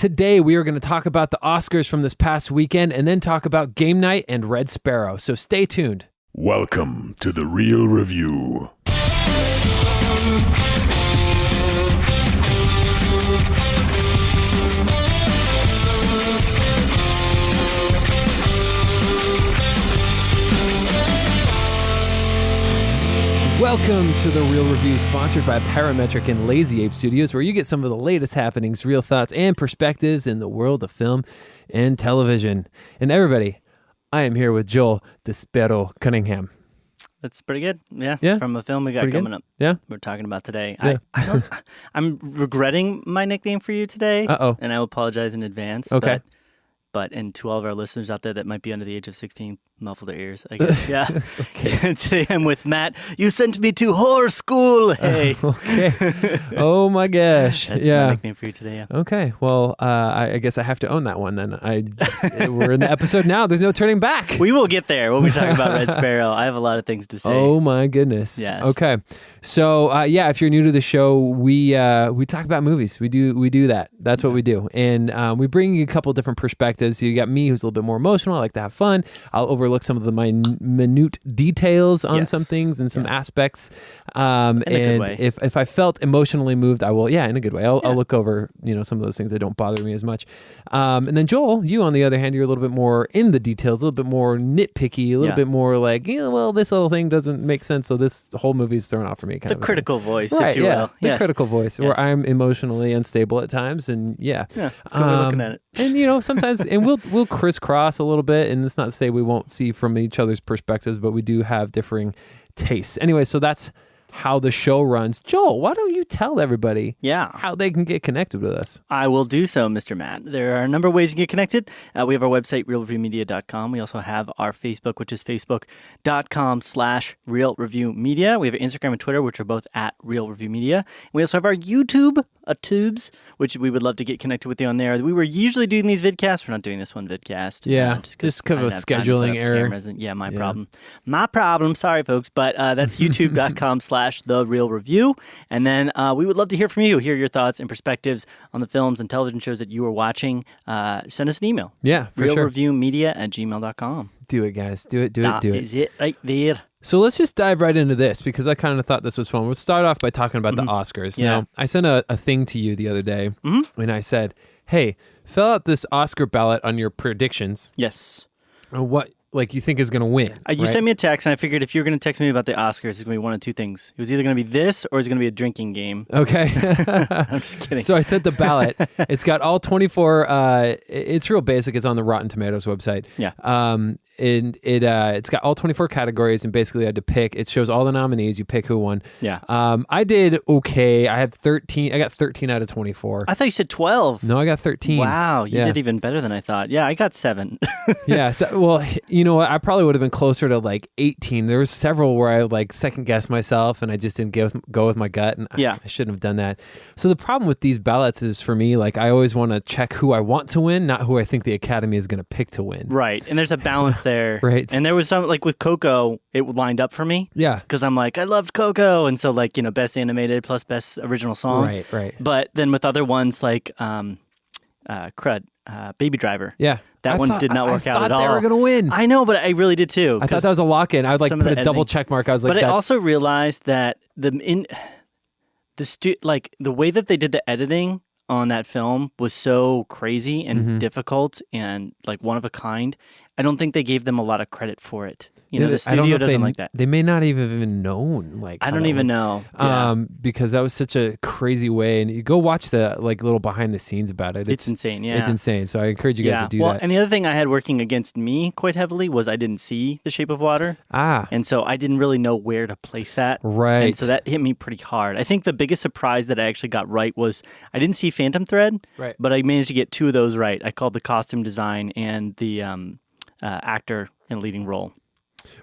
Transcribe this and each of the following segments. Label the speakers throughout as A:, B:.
A: Today, we are going to talk about the Oscars from this past weekend and then talk about Game Night and Red Sparrow. So stay tuned.
B: Welcome to The Real Review.
A: Welcome to The Real Review, sponsored by Parametric and Lazy Ape Studios, where you get some of the latest happenings, real thoughts, and perspectives in the world of film and television. And everybody, I am here with Joel the Sparrow Cunningham.
C: That's pretty good. Yeah. From the film we got coming up.
A: Yeah.
C: We're talking about today.
A: Yeah.
C: I'm regretting my nickname for you today.
A: Uh-oh.
C: And I will apologize in advance.
A: Okay.
C: But to all of our listeners out there that might be under the age of 16, muffle their ears, I guess. Yeah.
A: Okay.
C: Today I'm with Matt. You sent me to horror school. Hey.
A: Okay. Oh my gosh.
C: That's
A: yeah.
C: my nickname for you today. Yeah.
A: Okay. Well, I guess I have to own that one then. We're in the episode now. There's no turning back.
C: We will get there when we talk about Red Sparrow. I have a lot of things to say.
A: Oh my goodness.
C: Yes.
A: Okay. So if you're new to the show, we talk about movies. We do that. That's what we do, and we bring you a couple different perspectives. So you got me, who's a little bit more emotional. I like to have fun. I'll overlook some of the minute details on some things and some aspects.
C: In a good way.
A: If I felt emotionally moved, I will. Yeah, in a good way. I'll look over some of those things that don't bother me as much. And then Joel, you on the other hand, you're a little bit more in the details, a little bit more nitpicky, a little bit more like, well, this whole thing doesn't make sense, so this whole movie is thrown off for me.
C: The critical voice,
A: right,
C: if you will.
A: The critical voice, where I'm emotionally unstable at times, and
C: good way of looking at it.
A: And sometimes, and we'll crisscross a little bit, and it's not to say we won't see from each other's perspectives, but we do have differing tastes. Anyway, so that's how the show runs. Joel, why don't you tell everybody how they can get connected with us?
C: I will do so, Mr. Matt. There are a number of ways you can get connected. We have our website, realreviewmedia.com. We also have our Facebook, which is facebook.com/realreviewmedia. We have Instagram and Twitter, which are both at Real Review Media. We also have our YouTube, Tubes, which we would love to get connected with you on there. We were usually doing these vidcasts. We're not doing this one vidcast.
A: Yeah, just kind of a scheduling error.
C: My problem. My problem. Sorry, folks. But that's youtube.com/therealreview. And then we would love to hear from you, hear your thoughts and perspectives on the films and television shows that you are watching. Send us an email.
A: Yeah, for sure.
C: realreviewmedia@gmail.com.
A: Do it, guys. Do it.
C: That is it right there.
A: So let's just dive right into this, because I kind of thought this was fun. We'll start off by talking about the Oscars.
C: Yeah.
A: Now, I sent a thing to you the other day, and I said, hey, fill out this Oscar ballot on your predictions.
C: Yes.
A: What you think is going to win.
C: You sent me a text, and I figured if you were going to text me about the Oscars, it's going to be one of two things. It was either going to be this, or it's going to be a drinking game.
A: Okay.
C: I'm just kidding.
A: So I sent the ballot. It's got all 24, it's real basic. It's on the Rotten Tomatoes website.
C: Yeah.
A: And it's got all 24 categories, and basically I had to pick. It shows all the nominees. You pick who won.
C: Yeah.
A: I did okay. I had 13. I got 13 out of 24.
C: I thought you said 12.
A: No, I got 13.
C: Wow, you did even better than I thought. Yeah, I got 7.
A: Yeah. So, well, you know what? I probably would have been closer to like 18. There was several where I second guessed myself, and I just didn't go with my gut, and I shouldn't have done that. So the problem with these ballots is, for me, I always want to check who I want to win, not who I think the Academy is going to pick to win.
C: Right, and there's a balance there.
A: Right.
C: And there was some, with Coco, it lined up for me.
A: Yeah.
C: Because I'm I loved Coco, and so best animated plus best original song.
A: Right.
C: But then with other ones Baby Driver.
A: Yeah.
C: That one did not work out at all.
A: I thought they were going to win.
C: I know, but I really did too.
A: I thought that was a lock-in. I would put a double check mark. I was like,
C: but I also realized that the way that they did the editing on that film was so crazy and difficult and one of a kind. I don't think they gave them a lot of credit for it. The studio doesn't like that.
A: They may not even known.
C: I don't even know.
A: Because that was such a crazy way. And you go watch the little behind the scenes about it.
C: It's insane. Yeah,
A: it's insane. So I encourage you guys to do that.
C: And the other thing I had working against me quite heavily was I didn't see The Shape of Water. And so I didn't really know where to place that.
A: Right.
C: And so that hit me pretty hard. I think the biggest surprise that I actually got right was I didn't see Phantom Thread.
A: Right.
C: But I managed to get 2 of those right. I called the costume design and the actor in leading role.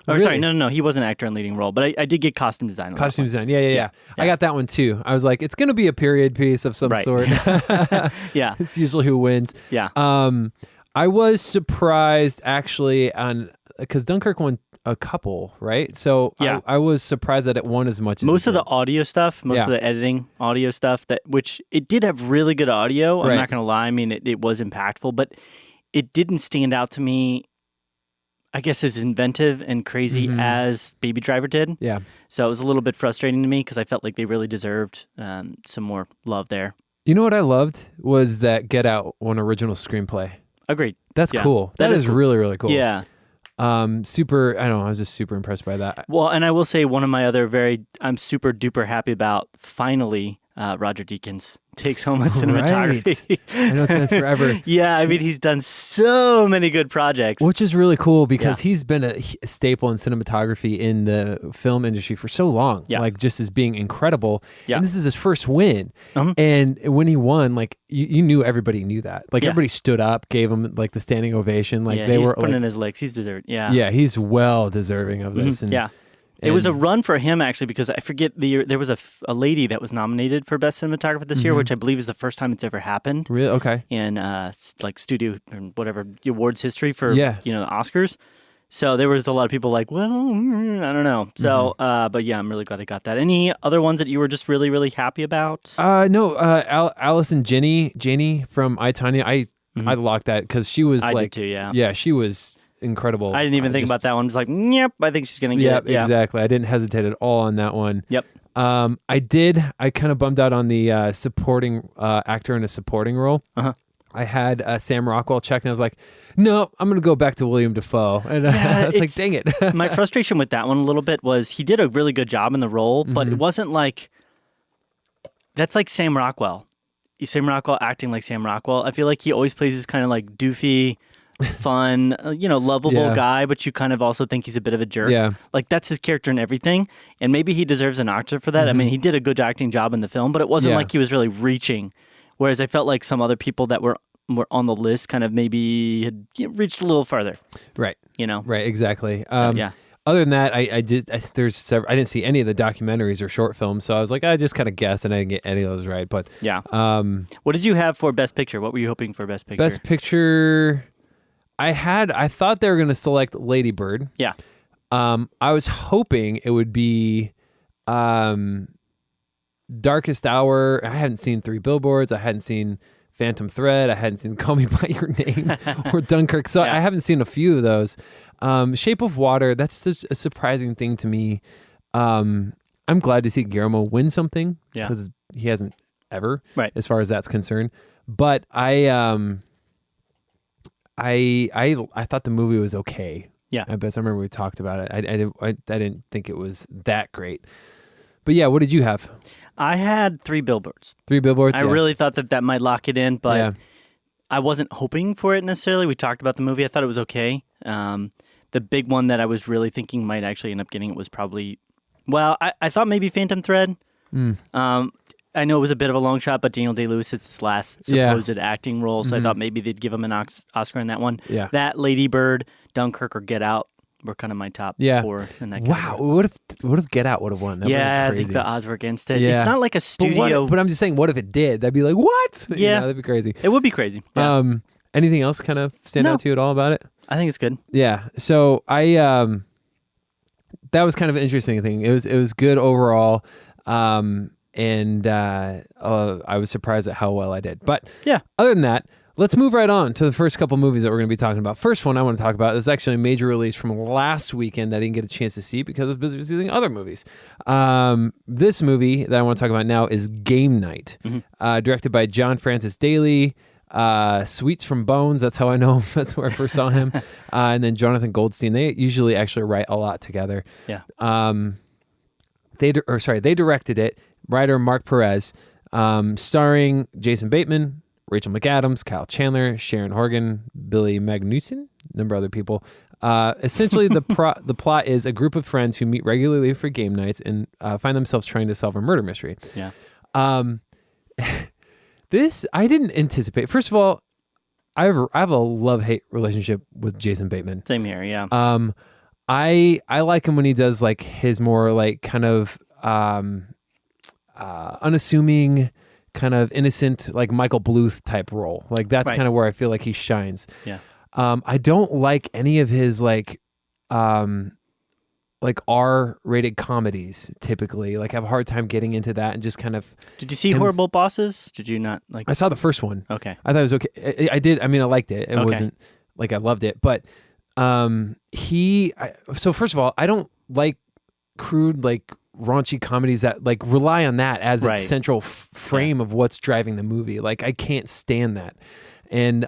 C: Oh, really? Sorry, no. He wasn't an actor in leading role, but I did get costume design.
A: Costume design, yeah. I got that one too. I was like, it's going to be a period piece of some sort.
C: Yeah.
A: It's usually who wins.
C: Yeah.
A: I was surprised actually because Dunkirk won a couple, right? So
C: yeah.
A: I was surprised that it won as much as
C: most of the audio stuff, most of the editing audio stuff, which it did have really good audio. I'm not going to lie. I mean, it was impactful, but it didn't stand out to me, I guess, as inventive and crazy as Baby Driver did.
A: Yeah.
C: So it was a little bit frustrating to me because I felt like they really deserved some more love there.
A: You know what I loved was that Get Out won original screenplay.
C: Agreed.
A: That's cool. That is cool. Really, really cool.
C: Yeah.
A: Super, I don't know, I was just super impressed by that.
C: Well, and I will say one of my other I'm super duper happy about, finally, Roger Deakins takes home a cinematography.
A: Right. I know it's been forever.
C: Yeah, I mean, he's done so many good projects.
A: Which is really cool because he's been a staple in cinematography in the film industry for so long. Yeah. Like, just as being incredible. Yeah. And this is his first win. And when he won, like, you knew everybody knew that. Like, everybody stood up, gave him, like, the standing ovation. Like, they were
C: putting in his legs. He's deserved. Yeah.
A: Yeah, he's well deserving of this. And,
C: it was a run for him, actually, because I forget, there was a lady that was nominated for Best Cinematographer this year, which I believe is the first time it's ever happened.
A: Really? Okay.
C: In like studio or whatever awards history for the Oscars. So there was a lot of people like, well, I don't know. So, but yeah, I'm really glad I got that. Any other ones that you were just really, really happy about?
A: No, Alice and Janie from I, Tonya. I locked that because she was
C: I did too, yeah.
A: Yeah, she was incredible.
C: I didn't even think about that one. I was like, yep, I think she's going to get it.
A: Yeah, exactly. I didn't hesitate at all on that one.
C: Yep.
A: I kind of bummed out on the supporting actor in a supporting role. I had Sam Rockwell checked, and I was like, no, I'm going to go back to William Dafoe. And I was like, dang it.
C: My frustration with that one a little bit was he did a really good job in the role, but it wasn't like, that's like Sam Rockwell. Sam Rockwell acting like Sam Rockwell. I feel like he always plays this kind of like doofy, fun, lovable guy, but you kind of also think he's a bit of a jerk.
A: Yeah.
C: Like, that's his character and everything, and maybe he deserves an Oscar for that. I mean, he did a good acting job in the film, but it wasn't like he was really reaching. Whereas I felt like some other people that were on the list kind of maybe had reached a little further.
A: Right. Right, exactly.
C: Yeah.
A: Other than that, I didn't see any of the documentaries or short films, so I was like, I just kind of guessed, and I didn't get any of those right. But
C: yeah. What did you have for Best Picture? What were you hoping for Best Picture?
A: Best Picture, I thought they were going to select Lady Bird.
C: Yeah.
A: I was hoping it would be Darkest Hour. I hadn't seen Three Billboards. I hadn't seen Phantom Thread. I hadn't seen Call Me By Your Name or Dunkirk. So I haven't seen a few of those. Shape of Water, that's such a surprising thing to me. I'm glad to see Guillermo win something because he hasn't ever, as far as that's concerned. But I thought the movie was okay.
C: Yeah,
A: I remember we talked about it. I didn't think it was that great. But yeah, what did you have?
C: I had Three Billboards.
A: Three Billboards.
C: I really thought that might lock it in, but I wasn't hoping for it necessarily. We talked about the movie. I thought it was okay. The big one that I was really thinking might actually end up getting it was probably, I thought maybe Phantom Thread. I know it was a bit of a long shot, but Daniel Day-Lewis, it's his last supposed acting role, so I thought maybe they'd give him an Oscar in that one.
A: Yeah.
C: That, Lady Bird, Dunkirk, or Get Out were kind of my top four in that category.
A: Wow, what if Get Out would have won? That
C: I think the odds were against it. Yeah. It's not like a studio.
A: But I'm just saying, what if it did? That'd be like, what?
C: Yeah.
A: That'd be crazy.
C: It would be crazy. Yeah.
A: Anything else kind of stand out to you at all about it?
C: I think it's good.
A: Yeah. So that was kind of an interesting thing. It was good overall. And I was surprised at how well I did. But other than that, let's move right on to the first couple movies that we're going to be talking about. First one I want to talk about is actually a major release from last weekend that I didn't get a chance to see because I was busy seeing other movies. This movie that I want to talk about now is Game Night, directed by John Francis Daley. Sweets from Bones, that's how I know him. That's where I first saw him. And then Jonathan Goldstein. They usually actually write a lot together.
C: Yeah.
A: They directed it. Writer Mark Perez, starring Jason Bateman, Rachel McAdams, Kyle Chandler, Sharon Horgan, Billy Magnuson, a number of other people. Essentially, the plot is a group of friends who meet regularly for game nights and find themselves trying to solve a murder mystery.
C: Yeah.
A: This I didn't anticipate. First of all, I have a love-hate relationship with Jason Bateman.
C: Same here, yeah.
A: I like him when he does like his more like kind of unassuming, kind of innocent, like Michael Bluth type role. Like that's kind of where I feel like he shines.
C: Yeah.
A: I don't like any of his like like R-rated comedies typically. Like I have a hard time getting into that and just kind of.
C: Did you see Horrible Bosses? Did you not like?
A: I saw the first one.
C: Okay.
A: I thought it was okay. I did. I mean, I liked it. It wasn't like I loved it, but so first of all, I don't like crude like raunchy comedies that like rely on that as its central frame of what's driving the movie. Like I can't stand that, and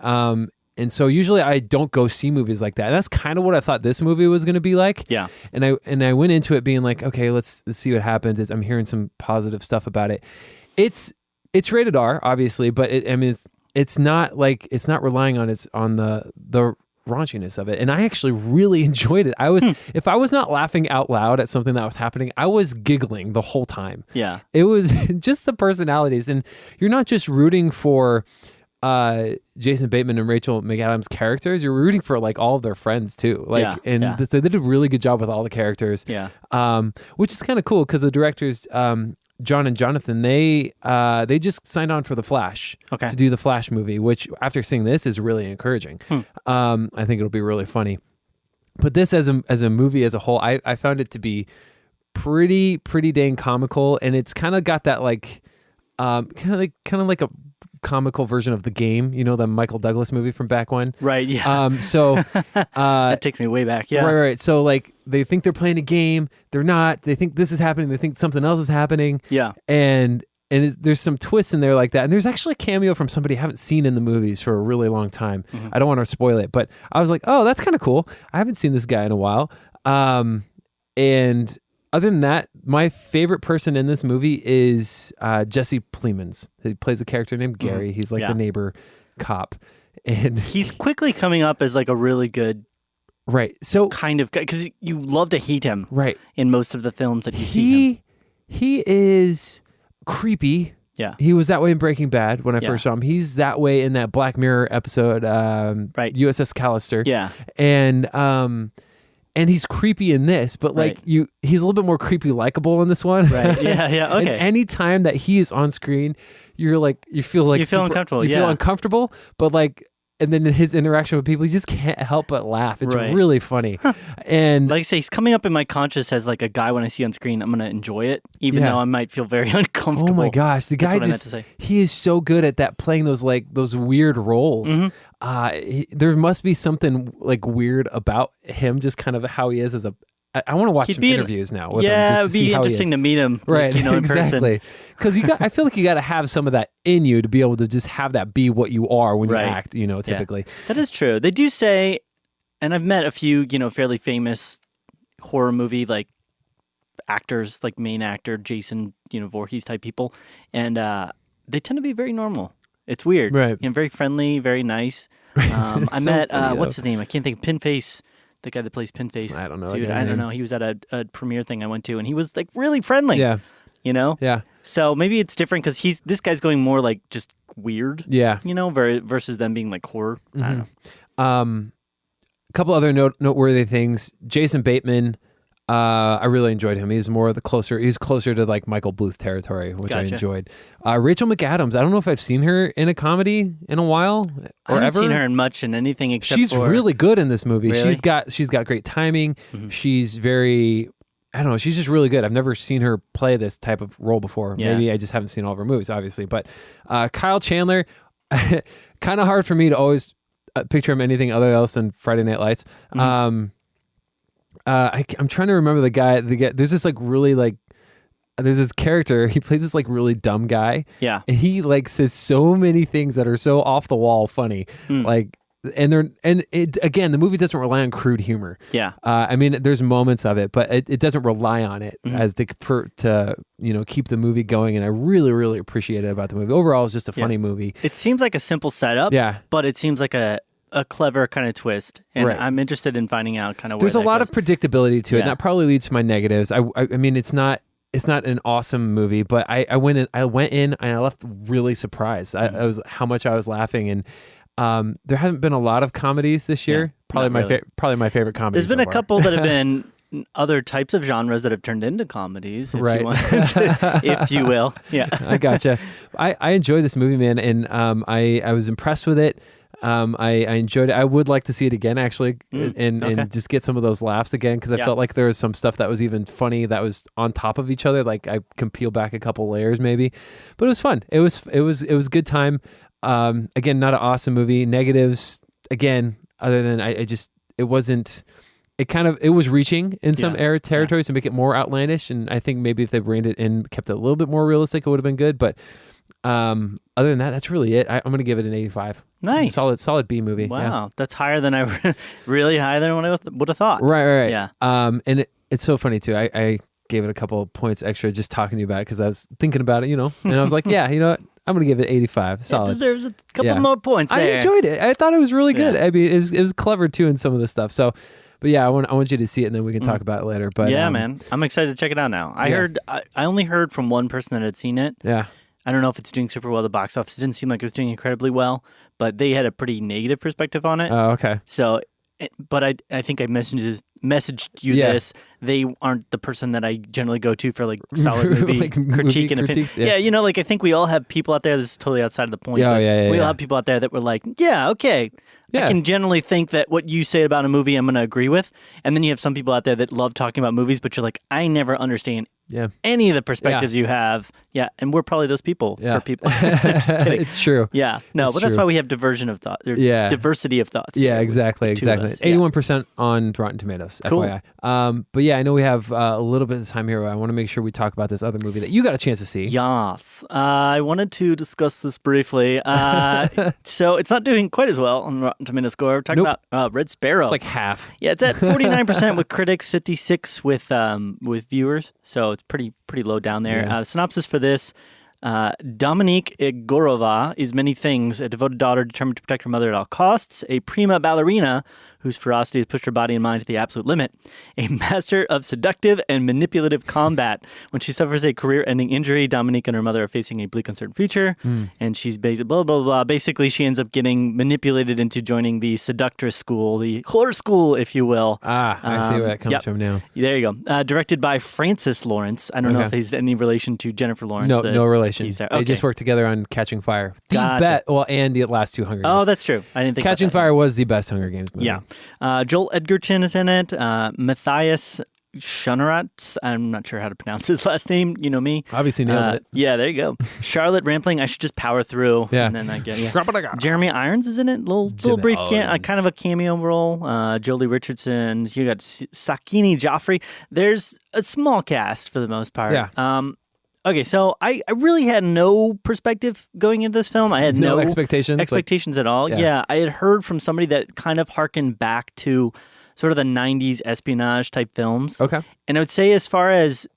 A: so usually I don't go see movies like that. And that's kind of what I thought this movie was going to be like.
C: Yeah.
A: And I went into it being like, okay, let's see what happens. I'm hearing some positive stuff about it. It's rated R, obviously, but it's not relying on the raunchiness of it. And I actually really enjoyed it. If I was not laughing out loud at something that was happening, I was giggling the whole time.
C: Yeah.
A: It was just the personalities, and you're not just rooting for Jason Bateman and Rachel McAdams characters, you're rooting for like all of their friends too. So they did a really good job with all the characters.
C: Yeah.
A: Which is kind of cool because the directors, John and Jonathan, they just signed on for The Flash to do the Flash movie, which after seeing this is really encouraging. I think it'll be really funny. But this as a movie as a whole, I found it to be pretty dang comical, and it's kind of got that like kind of like a comical version of The Game, the Michael Douglas movie from back when.
C: Right, yeah. That takes me way back, yeah.
A: Right. So like they think they're playing a game, they're not. They think this is happening, they think something else is happening.
C: Yeah.
A: And there's some twists in there like that. And there's actually a cameo from somebody I haven't seen in the movies for a really long time. Mm-hmm. I don't want to spoil it, but I was like, oh, that's kind of cool. I haven't seen this guy in a while. And other than that, my favorite person in this movie is Jesse Plemons. He plays a character named Gary. He's like the neighbor cop, and
C: he's quickly coming up as like a really good, kind of guy, because you love to hate him, in most of the films that you see him.
A: He is creepy.
C: Yeah,
A: he was that way in Breaking Bad when I first saw him. He's that way in that Black Mirror episode, USS Callister.
C: Yeah,
A: and he's creepy in this, but he's a little bit more creepy likable in this one.
C: Right. Yeah. Okay.
A: And any time that he is on screen, you feel
C: uncomfortable.
A: You feel uncomfortable, but and then his interaction with people, you just can't help but laugh. It's really funny. And
C: like I say, he's coming up in my conscious as like a guy when I see on screen, I'm going to enjoy it, even though I might feel very uncomfortable.
A: Oh my gosh. The guy he is so good at that, playing those weird roles. Mm-hmm. There must be something like weird about him, just kind of how he is as a. I want to watch some interviews now with him.
C: Yeah, it'd be interesting to meet him,
A: right?
C: In
A: exactly. Because I feel like you got to have some of that in you to be able to just have that be what you are when you act. Typically. Yeah.
C: That is true. They do say, and I've met a few, fairly famous horror movie actors, like main actor Jason, Voorhees type people, and they tend to be very normal. It's weird,
A: right?
C: Very friendly, very nice. I met what's his name? I can't think. Pinface. The guy that plays Pinface.
A: I don't know.
C: Dude, I don't know. He was at a premiere thing I went to, and he was really friendly.
A: Yeah.
C: Yeah. So maybe it's different because this guy's going more just weird.
A: Yeah.
C: Versus them being horror.
A: Mm-hmm.
C: I don't know.
A: A couple other noteworthy things. Jason Bateman. I really enjoyed him. He's closer to Michael Bluth territory, which I enjoyed. Rachel McAdams, I don't know if I've seen her in a comedy in a while
C: I haven't seen her in much in anything except
A: she's really good in this movie.
C: Really?
A: She's got great timing. Mm-hmm. She's very, I don't know, she's just really good. I've never seen her play this type of role before. Yeah. Maybe I just haven't seen all of her movies, obviously. But Kyle Chandler, kind of hard for me to always picture him anything other else than Friday Night Lights. Mm-hmm. I'm trying to remember the guy. There's this there's this character. He plays this really dumb guy.
C: Yeah,
A: and he says so many things that are so off the wall funny. Again, the movie doesn't rely on crude humor.
C: Yeah,
A: I mean, there's moments of it, but it doesn't rely on it as to keep the movie going. And I really, really appreciate it about the movie. Overall, it's just a funny movie.
C: It seems like a simple setup. Yeah, but it seems like a clever kind of twist, and I'm interested in finding out kind of where
A: there's a lot
C: goes.
A: of predictability to it, and that probably leads to my negatives. I mean, it's not an awesome movie, but I went in and I left really surprised. I was how much I was laughing, and there haven't been a lot of comedies this year. Probably my favorite comedy.
C: There's been a couple that have been other types of genres that have turned into comedies, if you want to, if you will. Yeah,
A: I gotcha. I enjoyed this movie, man, and I was impressed with it. I enjoyed it. I would like to see it again, actually, and just get some of those laughs again, because I felt like there was some stuff that was even funny that was on top of each other. Like I can peel back a couple layers maybe, but it was fun. It was good time. Again, not an awesome movie. Negatives again, other than it was reaching in some territories to make it more outlandish, and I think maybe if they reined it in, kept it a little bit more realistic, it would have been good. But other than that, that's really it. I'm going to give it an 85.
C: Nice.
A: Solid B movie.
C: Wow. That's higher than really higher than what I would have thought.
A: Right.
C: Yeah.
A: And it's so funny too. I gave it a couple of points extra just talking to you about it, because I was thinking about it, and I was like, yeah, you know what? I'm going to give it 85. Solid.
C: It deserves a couple more points there.
A: I enjoyed it. I thought it was really good. I mean, it was clever too in some of the stuff. So, but yeah, I want you to see it, and then we can talk about it later. But
C: yeah, man, I'm excited to check it out now. I only heard from one person that had seen it.
A: Yeah.
C: I don't know if it's doing super well at the box office. It didn't seem like it was doing incredibly well, but they had a pretty negative perspective on it.
A: Oh, okay.
C: So, but I think I messaged you this. They aren't the person that I generally go to for like solid movie critique and opinion. Yeah, I think we all have people out there. This is totally outside of the point. We all have people out there that were like, yeah, okay. Yeah. I can generally think that what you say about a movie, I'm going to agree with. And then you have some people out there that love talking about movies, but you're like, I never understand any of the perspectives you have. Yeah, and we're probably those people for people. Just kidding.
A: It's true.
C: Yeah, no, but that's why we have diversity of thoughts.
A: Yeah, exactly. 81% on Rotten Tomatoes,
C: cool.
A: FYI. But yeah, I know we have a little bit of time here. I want to make sure we talk about this other movie that you got a chance to see.
C: Yes. I wanted to discuss this briefly. So it's not doing quite as well on Rotten Tomatoes score. We're talking about Red Sparrow.
A: It's like half.
C: Yeah, it's at 49% with critics, 56 with viewers. So it's pretty low down there. The synopsis for this: Dominique Igorova is many things, a devoted daughter determined to protect her mother at all costs, a prima ballerina whose ferocity has pushed her body and mind to the absolute limit, a master of seductive and manipulative combat. When she suffers a career-ending injury, Dominique and her mother are facing a bleak, uncertain future, and she's blah, blah, blah. Basically, she ends up getting manipulated into joining the seductress school, the whore school, if you will.
A: I see where that comes from now.
C: There you go. Directed by Francis Lawrence. I don't know if he's any relation to Jennifer Lawrence.
A: No relation. They just worked together on Catching Fire. And the last two Hunger Games.
C: Oh, that's true. I didn't think
A: Catching Fire was the best Hunger Games movie.
C: Yeah. Joel Edgerton is in it. Matthias Schoenaerts. I'm not sure how to pronounce his last name. You know me.
A: Obviously nailed it.
C: Yeah, there you go. Charlotte Rampling. I should just power through.
A: Yeah.
C: And then I get Jeremy Irons is in it. Little brief, kind of a cameo role. Jolie Richardson. You got Sakini Joffrey. There's a small cast for the most part.
A: Yeah.
C: Okay, so I really had no perspective going into this film. I had no expectations at all. Yeah, I had heard from somebody that kind of harkened back to sort of the 90s espionage type films.
A: Okay.
C: And I would say as far as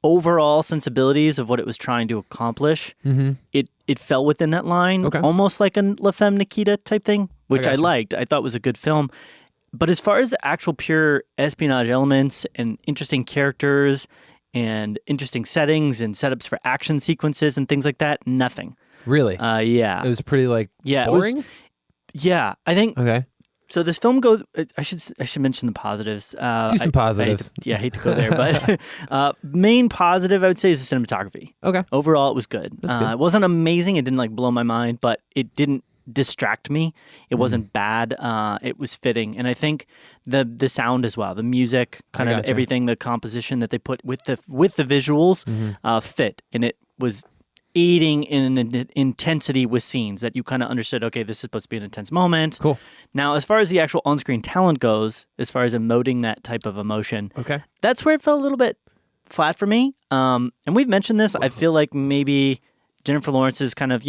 C: overall sensibilities of what it was trying to accomplish, it fell within that line. Okay. Almost like a La Femme Nikita type thing, which I liked. I thought was a good film. But as far as actual pure espionage elements and interesting characters and interesting settings and setups for action sequences and things like that, nothing.
A: Really?
C: Yeah.
A: It was pretty boring?
C: I think...
A: Okay.
C: So this film goes... I should mention the positives.
A: Do some positives.
C: I hate to go there, but main positive, I would say, is the cinematography.
A: Okay.
C: Overall, it was good. It wasn't amazing. It didn't blow my mind, but it didn't distract me. It wasn't bad. It was fitting, and I think the sound as well, the music, kind of everything, the composition that they put with the visuals fit, and it was aiding in an intensity with scenes that you kind of understood. Okay, this is supposed to be an intense moment.
A: Cool.
C: Now, as far as the actual on-screen talent goes, as far as emoting that type of emotion, that's where it felt a little bit flat for me. And we've mentioned this. I feel like maybe Jennifer Lawrence is kind of,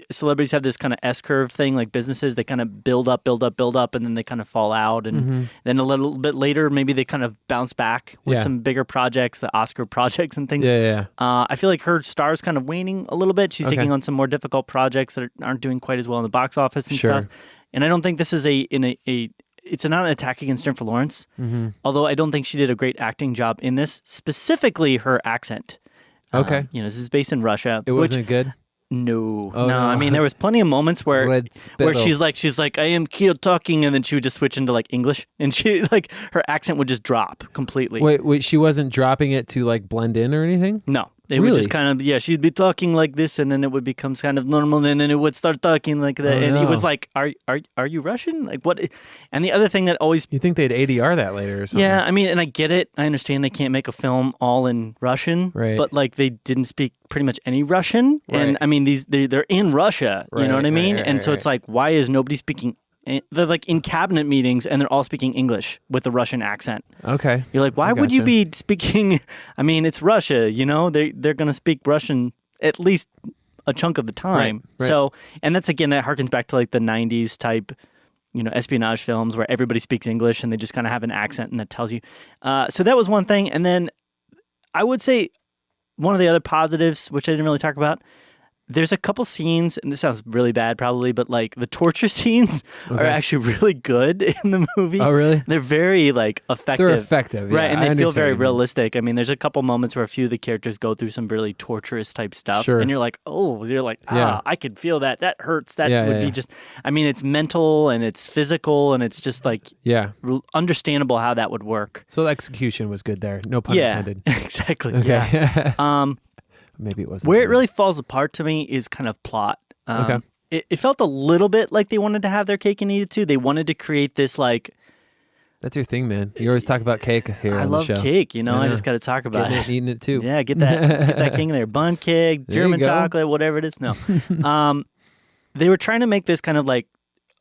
C: celebrities have this kind of S-curve thing, like businesses, they kind of build up, and then they kind of fall out. And then a little bit later, maybe they kind of bounce back with some bigger projects, the Oscar projects and things. I feel like her star's kind of waning a little bit. She's taking on some more difficult projects that aren't doing quite as well in the box office and stuff. And I don't think this is it's not an attack against Jennifer Lawrence, although I don't think she did a great acting job in this, specifically her accent.
A: Okay.
C: This is based in Russia.
A: It wasn't good?
C: No. No. I mean, there was plenty of moments where she's like, I am here talking, and then she would just switch into English, and she her accent would just drop completely.
A: Wait, she wasn't dropping it to blend in or anything?
C: No. They would just kind of, she'd be talking like this, and then it would become kind of normal, and then it would start talking like that. And it was like, are you Russian? Like, what? And the other thing that always...
A: You think they'd ADR that later or something?
C: Yeah, I mean, and I get it. I understand they can't make a film all in Russian, but like they didn't speak pretty much any Russian. Right. And I mean, they're in Russia, you know what I mean? And so it's like, why is nobody speaking... They're like in cabinet meetings and they're all speaking English with a Russian accent.
A: Okay.
C: You're like, why would you be speaking? I mean, it's Russia, you know, they're going to speak Russian at least a chunk of the time. Right. So, and that's again, that harkens back to like the 90s type, you know, espionage films where everybody speaks English and they just kind of have an accent and that tells you. So that was one thing. And then I would say one of the other positives, which I didn't really talk about, there's a couple scenes, and this sounds really bad probably, but like the torture scenes are actually really good in the movie.
A: Oh, really?
C: They're very like effective.
A: They're effective, yeah.
C: Right, and they feel very realistic. I mean, there's a couple moments where a few of the characters go through some really torturous type stuff. Sure. And you're like, I could feel that. That hurts. That would be just, I mean, it's mental and it's physical and it's just like understandable how that would work.
A: So the execution was good there. No pun intended.
C: Exactly.
A: Okay.
C: Yeah.
A: Maybe it wasn't.
C: Where it really falls apart to me is kind of plot. It felt a little bit like they wanted to have their cake and eat it too. They wanted to create this like...
A: That's your thing, man. You always talk about cake here on the show.
C: I love cake, you know. I just got to talk about it.
A: Eating it too.
C: Yeah, get that king in there. Bun cake, German chocolate, whatever it is. No. They were trying to make this kind of like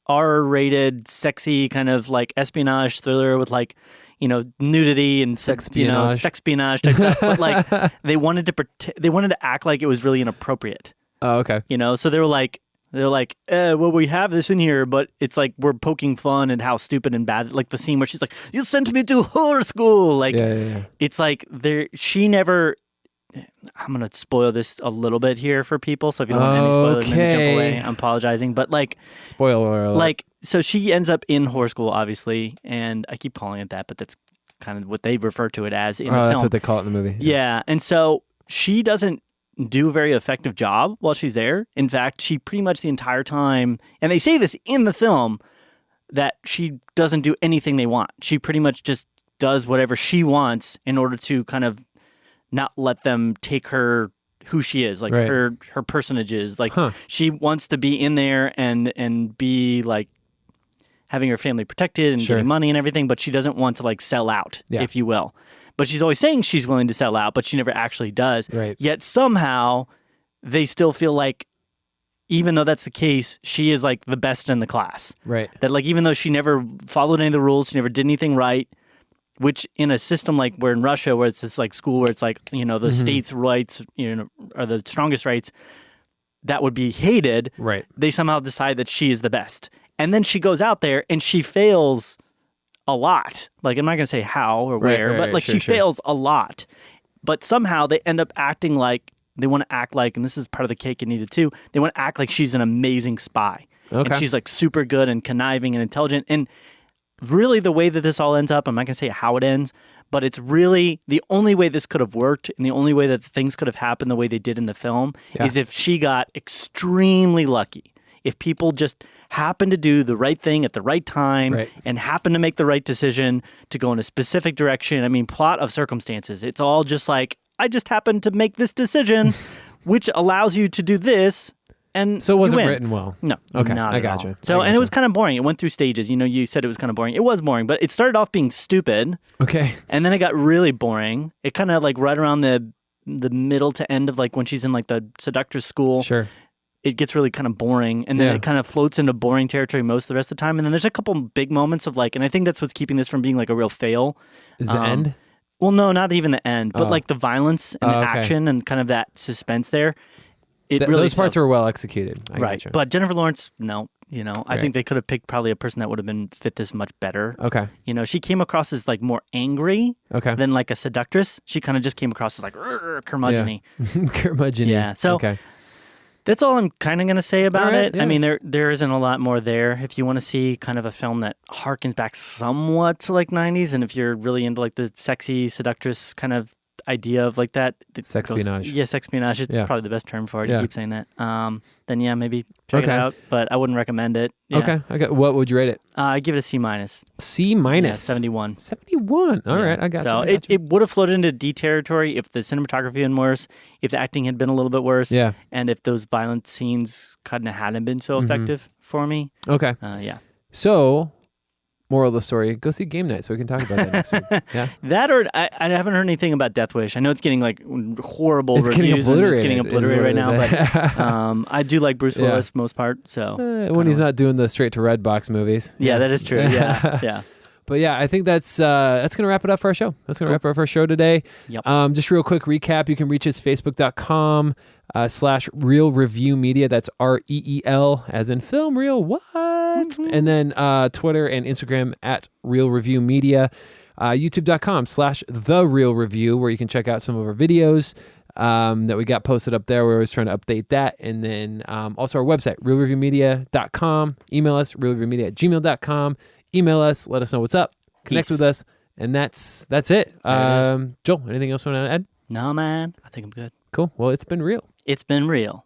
C: R-rated, sexy kind of like espionage thriller with like, you know, nudity and sexpionage type stuff. But like they wanted to act like it was really inappropriate.
A: Oh, okay.
C: You know, so they're like, well, we have this in here, but it's like we're poking fun at how stupid and bad. Like the scene where she's like, "You sent me to whore school." Like, it's like she never. I'm gonna spoil this a little bit here for people, so if you don't want any spoilers, maybe jump away. I'm apologizing, but like,
A: spoiler alert.
C: Like, so she ends up in whore school, obviously, and I keep calling it that, but that's kind of what they refer to it as in the film.
A: That's what they call it in the movie.
C: Yeah, and so she doesn't do a very effective job while she's there. In fact, she pretty much the entire time, and they say this in the film, that she doesn't do anything they want. She pretty much just does whatever she wants in order to kind of not let them take her who she is, like her personage is. Like she wants to be in there and be like having her family protected and getting money and everything, but she doesn't want to like sell out, if you will. But she's always saying she's willing to sell out, but she never actually does. Right. Yet somehow they still feel like, even though that's the case, she is like the best in the class. Right. That like, even though she never followed any of the rules, she never did anything right, which in a system like we're in Russia, where it's this like school where it's like, you know, the state's rights, you know, are the strongest rights, that would be hated. Right. They somehow decide that she is the best. And then she goes out there and she fails a lot. Like, I'm not going to say how or where, but like she fails a lot. But somehow they end up acting like, they want to act like, and this is part of the cake and eat it too, they want to act like she's an amazing spy. Okay. And she's like super good and conniving and intelligent. And really the way that this all ends up, I'm not going to say how it ends, but it's really the only way this could have worked and the only way that things could have happened the way they did in the film is if she got extremely lucky. If people just happen to do the right thing at the right time and happen to make the right decision to go in a specific direction. I mean, plot of circumstances. It's all just like, I just happened to make this decision, which allows you to do this. And
A: so it wasn't written well.
C: No.
A: Okay.
C: Not
A: I
C: at
A: got
C: all.
A: you.
C: So, and it was kind of boring. It went through stages. You know, you said it was kind of boring. It was boring, but it started off being stupid. Okay. And then it got really boring. It kind of like right around the middle to end of like when she's in like the seductress school. Sure. It gets really kind of boring, and then it kind of floats into boring territory most of the rest of the time. And then there's a couple big moments of like, and I think that's what's keeping this from being like a real fail.
A: Is the end?
C: Well, no, not even the end, but like the violence and the action and kind of that suspense there.
A: Those parts were well executed.
C: Right. But Jennifer Lawrence, no. You know, I think they could have picked probably a person that would have been fit this much better. Okay. You know, she came across as like more angry than like a seductress. She kind of just came across as like curmudgeon-y.
A: Curmudgeon-y.
C: Yeah. So that's all I'm kind of going to say about it. Yeah. I mean, there isn't a lot more there. If you want to see kind of a film that harkens back somewhat to like 90s, and if you're really into like the sexy seductress kind of idea of like that.
A: Sexpionage.
C: Sexpionage. It's probably the best term for it. You keep saying that. Then maybe check it out, but I wouldn't recommend it. Yeah.
A: Okay. What would you rate it?
C: I give it a C minus.
A: C minus.
C: Yeah, 71.
A: 71. All right, I got you.
C: So it would have floated into D territory if the cinematography had been worse, if the acting had been a little bit worse, and if those violent scenes kind of hadn't been so effective for me.
A: Okay. So, moral of the story, go see Game Night so we can talk about that next week. Yeah.
C: That or I haven't heard anything about Death Wish. I know it's getting like horrible reviews.
A: It's
C: getting obliterated right now. But I do like Bruce Willis for most part. So
A: when he's not doing the straight to red box movies.
C: Yeah, that is true. Yeah.
A: But yeah, I think that's going to wrap it up for our show. That's going to wrap up our show today.
C: Yep.
A: Just real quick recap. You can reach us facebook.com/Real Review Media. That's REEL as in film reel. What? And then Twitter and Instagram at Real Review Media. YouTube.com/The Real Review, where you can check out some of our videos that we got posted up there. We're always trying to update that. And then also our website, realreviewmedia.com. Email us, realreviewmedia@gmail.com. Email us, let us know what's up, connect with us, and that's it. Joel, anything else you want to add?
C: No, man. I think I'm good.
A: Cool. Well, it's been real.
C: It's been real.